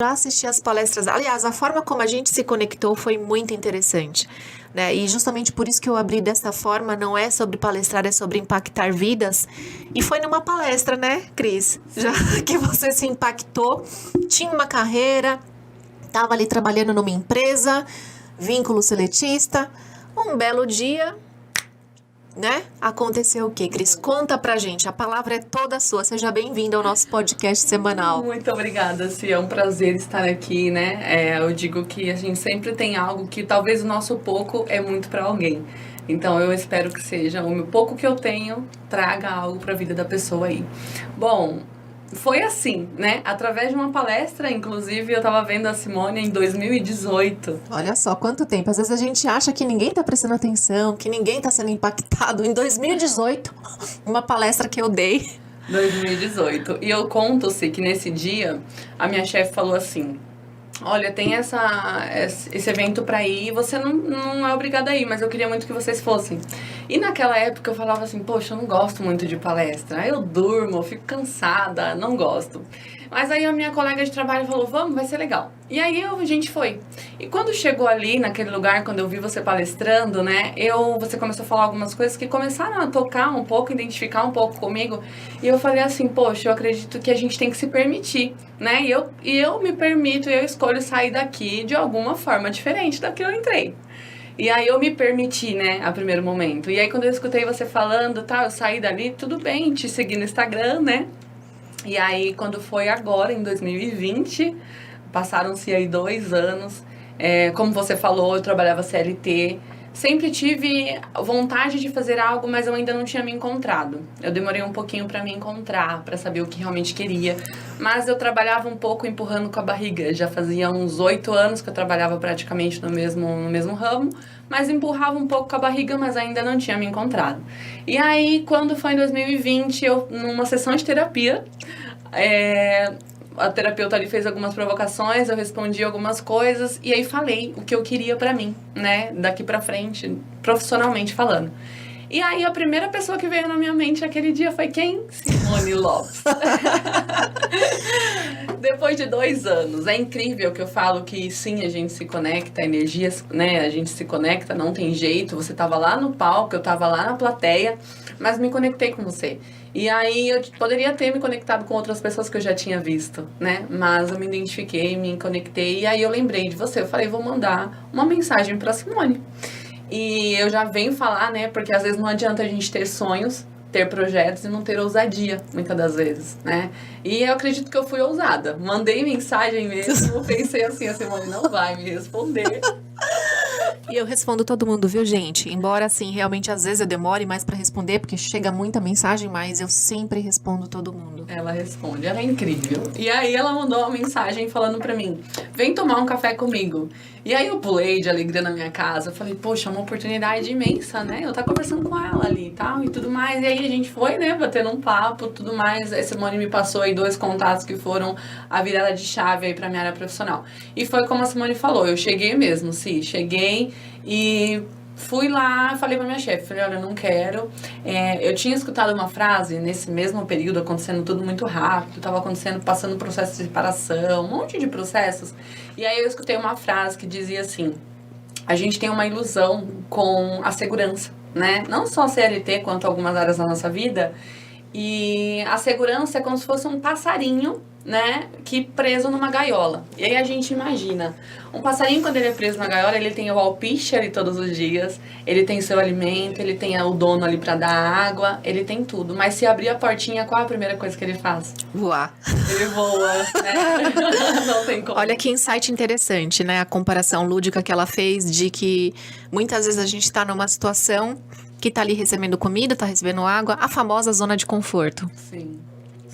Já assisti as palestras. Aliás, a forma como a gente se conectou foi muito interessante, né? E justamente por isso que eu abri dessa forma, não é sobre palestrar, é sobre impactar vidas. E foi numa palestra, né, Cris? Já que você se impactou, tinha uma carreira, estava ali trabalhando numa empresa, vínculo seletista. Um belo dia, né? Aconteceu o quê, Cris? Conta pra gente. A palavra é toda sua. Seja bem-vinda ao nosso podcast semanal. Muito obrigada, Cia. É um prazer estar aqui, né? Eu digo que a gente sempre tem algo que talvez o nosso pouco é muito para alguém. Então eu espero que seja o pouco que eu tenho traga algo para a vida da pessoa aí. Bom, foi assim, né? Através de uma palestra, inclusive, eu estava vendo a Simone em 2018. Olha só quanto tempo. Às vezes a gente acha que ninguém tá prestando atenção, que ninguém tá sendo impactado. Em 2018, uma palestra que eu dei. 2018. E eu conto-se que nesse dia a minha chefe falou assim: olha, tem esse evento pra ir, você não é obrigada a ir, mas eu queria muito que vocês fossem. E naquela época eu falava assim, poxa, eu não gosto muito de palestra, eu durmo, eu fico cansada, não gosto. Mas aí a minha colega de trabalho falou, vamos, vai ser legal. E aí a gente foi. E quando chegou ali, naquele lugar, quando eu vi você palestrando, né, você começou a falar algumas coisas que começaram a tocar um pouco, identificar um pouco comigo. E eu falei assim, poxa, eu acredito que a gente tem que se permitir, né? E eu me permito, eu escolho sair daqui de alguma forma diferente da que eu entrei. E aí eu me permiti, né, a primeiro momento. E aí quando eu escutei você falando, tá, eu saí dali, tudo bem, te segui no Instagram, né? E aí, quando foi agora, em 2020, passaram-se aí 2 anos. Como você falou, eu trabalhava CLT. Sempre tive vontade de fazer algo, mas eu ainda não tinha me encontrado. Eu demorei um pouquinho para me encontrar, para saber o que realmente queria. Mas eu trabalhava um pouco empurrando com a barriga. Já fazia uns 8 anos que eu trabalhava praticamente no mesmo ramo, mas empurrava um pouco com a barriga, mas ainda não tinha me encontrado. E aí, quando foi em 2020, numa sessão de terapia, a terapeuta ali fez algumas provocações, eu respondi algumas coisas e aí falei o que eu queria pra mim, né, daqui pra frente, profissionalmente falando. E aí a primeira pessoa que veio na minha mente aquele dia foi quem? Simone Lopes. Depois de 2 anos. É incrível que eu falo que sim, a gente se conecta, energias, né? A gente se conecta, não tem jeito. Você tava lá no palco, eu tava lá na plateia, mas me conectei com você. E aí eu poderia ter me conectado com outras pessoas que eu já tinha visto, né? Mas eu me identifiquei, me conectei e aí eu lembrei de você. Eu falei, vou mandar uma mensagem pra Simone. E eu já venho falar, né? Porque às vezes não adianta a gente ter sonhos, ter projetos e não ter ousadia, muitas das vezes, né? E eu acredito que eu fui ousada. Mandei mensagem mesmo, pensei assim, a Simone não vai me responder. E eu respondo todo mundo, viu, gente? Embora, assim, realmente às vezes eu demore mais pra responder, porque chega muita mensagem, mas eu sempre respondo todo mundo. Ela responde, ela é incrível. E aí ela mandou uma mensagem falando pra mim, vem tomar um café comigo. E aí eu pulei de alegria na minha casa, falei, poxa, uma oportunidade imensa, né? Eu tava conversando com ela ali e tal, e tudo mais. E aí a gente foi, né, batendo um papo, tudo mais. A Simone me passou aí 2 contatos que foram a virada de chave aí pra minha área profissional. E foi como a Simone falou, eu cheguei mesmo, sim, cheguei e fui lá, falei pra minha chefe, falei, olha, eu não quero. Eu tinha escutado uma frase nesse mesmo período, acontecendo tudo muito rápido, tava acontecendo, passando processo de separação, um monte de processos. E aí eu escutei uma frase que dizia assim, a gente tem uma ilusão com a segurança, né? Não só a CLT, quanto algumas áreas da nossa vida. E a segurança é como se fosse um passarinho, né, que preso numa gaiola. E aí a gente imagina, um passarinho quando ele é preso na gaiola, ele tem o alpiste ali todos os dias, ele tem seu alimento, ele tem o dono ali pra dar água, ele tem tudo. Mas se abrir a portinha, qual a primeira coisa que ele faz? Voar. Ele voa, né? Não tem como. Olha que insight interessante, né? A comparação lúdica que ela fez de que muitas vezes a gente tá numa situação que tá ali recebendo comida, tá recebendo água, a famosa zona de conforto. Sim.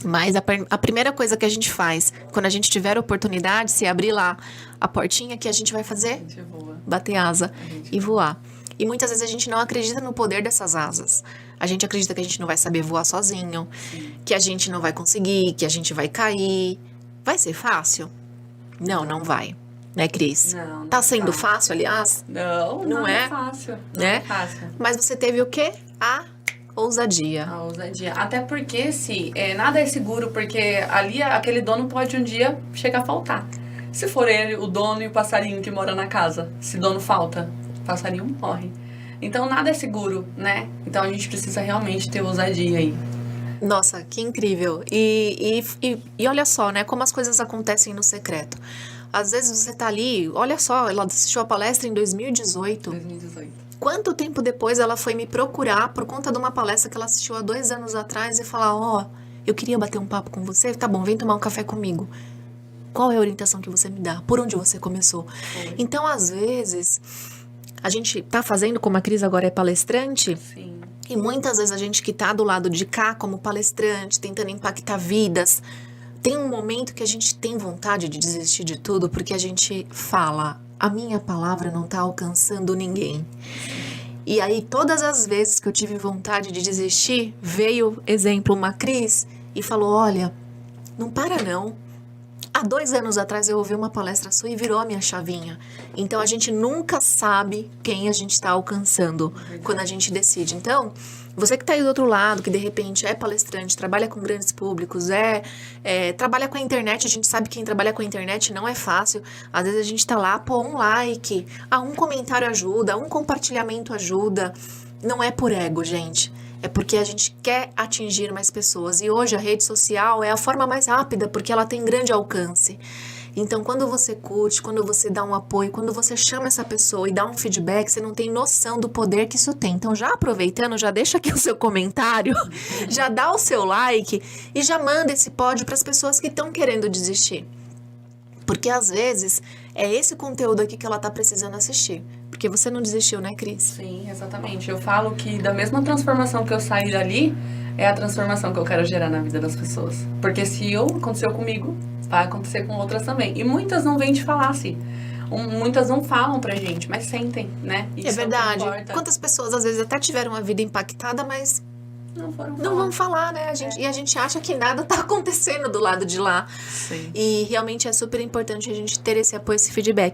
Mas a primeira coisa que a gente faz, quando a gente tiver oportunidade, se abrir lá a portinha, que a gente vai fazer? A gente voa. Bater asa e voar. E muitas vezes a gente não acredita no poder dessas asas. A gente acredita que a gente não vai saber voar sozinho, que a gente não vai conseguir, que a gente vai cair. Vai ser fácil? Não, não vai. Né, Cris? Não tá é sendo fácil. fácil, aliás? Não é fácil. Não Né? é fácil. Mas você teve o quê? A ousadia. A ousadia. Até porque, se nada é seguro, porque ali aquele dono pode um dia chegar a faltar. Se for ele, o dono e o passarinho que mora na casa, se dono falta, o passarinho morre. Então nada é seguro, né? Então a gente precisa realmente ter ousadia aí. Nossa, que incrível. E olha só, né, como as coisas acontecem no secreto. Às vezes você tá ali, olha só, ela assistiu a palestra em 2018. 2018. Quanto tempo depois ela foi me procurar por conta de uma palestra que ela assistiu há 2 anos atrás e falar, ó, eu queria bater um papo com você, tá bom, vem tomar um café comigo. Qual é a orientação que você me dá? Por onde você começou? Foi. Então, às vezes, a gente tá fazendo, como a Cris agora é palestrante, Sim. e muitas vezes a gente que tá do lado de cá como palestrante, tentando impactar vidas, tem um momento que a gente tem vontade de desistir de tudo, porque a gente fala, a minha palavra não tá alcançando ninguém. E aí, todas as vezes que eu tive vontade de desistir, veio, exemplo, uma Cris e falou, olha, não para não. Há 2 anos atrás eu ouvi uma palestra sua e virou a minha chavinha. Então a gente nunca sabe quem a gente está alcançando quando a gente decide. Então, você que está aí do outro lado, que de repente é palestrante, trabalha com grandes públicos, trabalha com a internet, a gente sabe que quem trabalha com a internet não é fácil. Às vezes a gente está lá, pô, um like, um comentário ajuda, um compartilhamento ajuda. Não é por ego, gente. É porque a gente quer atingir mais pessoas. E hoje a rede social é a forma mais rápida, porque ela tem grande alcance. Então, quando você curte, quando você dá um apoio, quando você chama essa pessoa e dá um feedback, você não tem noção do poder que isso tem. Então, já aproveitando, já deixa aqui o seu comentário, já dá o seu like e já manda esse pódio para as pessoas que estão querendo desistir. Porque, às vezes, é esse conteúdo aqui que ela tá precisando assistir. Porque você não desistiu, né, Cris? Sim, exatamente. Eu falo que da mesma transformação que eu saí dali, é a transformação que eu quero gerar na vida das pessoas. Porque se aconteceu comigo, vai acontecer com outras também. E muitas não vêm te falar assim. Muitas não falam pra gente, mas sentem, né? Isso É verdade. o que importa. Quantas pessoas, às vezes, até tiveram a vida impactada, mas Não foram não vão falar, né? E a gente acha que nada tá acontecendo do lado de lá. Sim. E realmente é super importante a gente ter esse apoio, esse feedback.